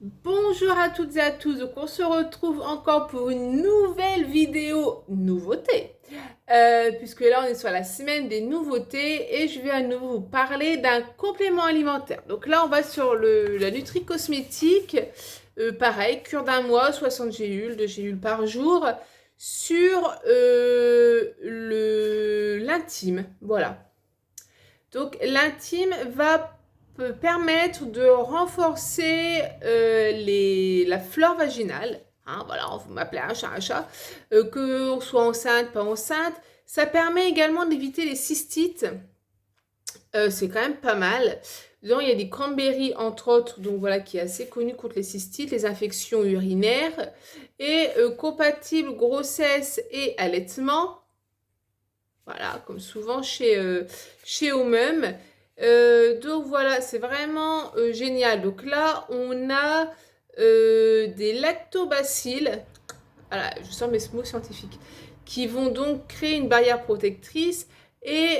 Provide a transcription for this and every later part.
Bonjour à toutes et à tous, donc on se retrouve encore pour une nouvelle vidéo nouveauté, puisque là on est sur la semaine des nouveautés et je vais à nouveau vous parler d'un complément alimentaire. Donc là on va sur la Nutri Cosmétique, pareil, cure d'un mois, 60 gélules, 2 gélules par jour, sur l'intime, voilà. Donc l'intime va permettre de renforcer la flore vaginale. Hein, voilà, on vous m'appelez un chat. Que on soit enceinte, pas enceinte. Ça permet également d'éviter les cystites. C'est quand même pas mal. Dedans, il y a des cranberries, entre autres, donc voilà, qui est assez connu contre les cystites, les infections urinaires. Et compatible grossesse et allaitement. Voilà, comme souvent chez Omum. Donc voilà, c'est vraiment génial. Donc là, on a des lactobacilles, voilà, je sors mes mots scientifiques, qui vont donc créer une barrière protectrice. Et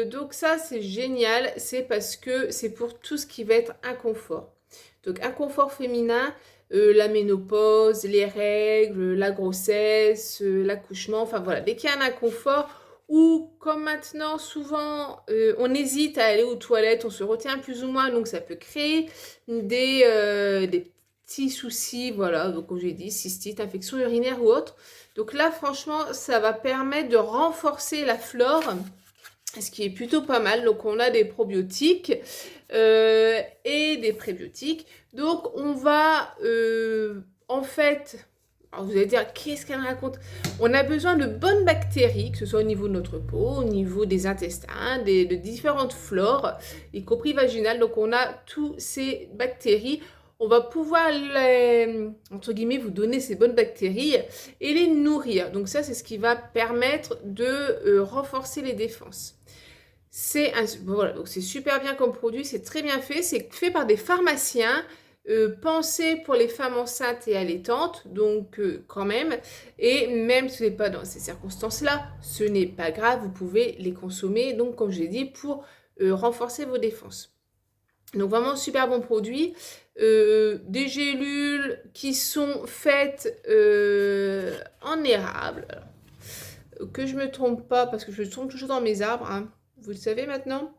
donc ça, c'est génial. C'est parce que c'est pour tout ce qui va être inconfort. Donc inconfort féminin, la ménopause, les règles, la grossesse, l'accouchement, enfin voilà, dès qu'il y a un inconfort, ou comme maintenant souvent on hésite à aller aux toilettes, on se retient plus ou moins, donc ça peut créer des petits soucis, voilà, donc comme j'ai dit, cystite, infection urinaire ou autre. Donc là franchement ça va permettre de renforcer la flore, ce qui est plutôt pas mal. Donc on a des probiotiques et des prébiotiques. Donc on va en fait, alors vous allez dire qu'est-ce qu'elle raconte? On a besoin de bonnes bactéries, que ce soit au niveau de notre peau, au niveau des intestins, de différentes flores, y compris vaginales. Donc on a toutes ces bactéries. On va pouvoir entre guillemets, vous donner ces bonnes bactéries et les nourrir. Donc ça, c'est ce qui va permettre de renforcer les défenses. Voilà, donc c'est super bien comme produit, c'est très bien fait, c'est fait par des pharmaciens, pensé pour les femmes enceintes et allaitantes, donc quand même, et même si ce n'est pas dans ces circonstances-là, ce n'est pas grave, vous pouvez les consommer, donc comme j'ai dit, pour renforcer vos défenses. Donc vraiment super bon produit, des gélules qui sont faites en érable. Alors, que je me trompe pas, parce que je tombe toujours dans mes arbres, hein. Vous le savez maintenant.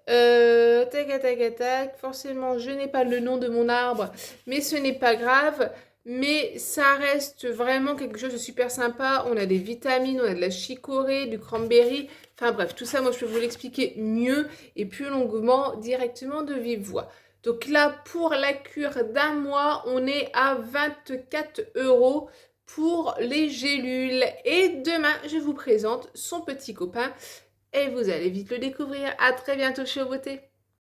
Tac, tac, tac. Forcément, je n'ai pas le nom de mon arbre, mais ce n'est pas grave. Mais ça reste vraiment quelque chose de super sympa. On a des vitamines, on a de la chicorée, du cranberry. Enfin bref, tout ça, moi, je peux vous l'expliquer mieux et plus longuement directement de vive voix. Donc là, pour la cure d'un mois, on est à 24 € pour les gélules. Et demain, je vous présente son petit copain et vous allez vite le découvrir. À très bientôt chez Beauté.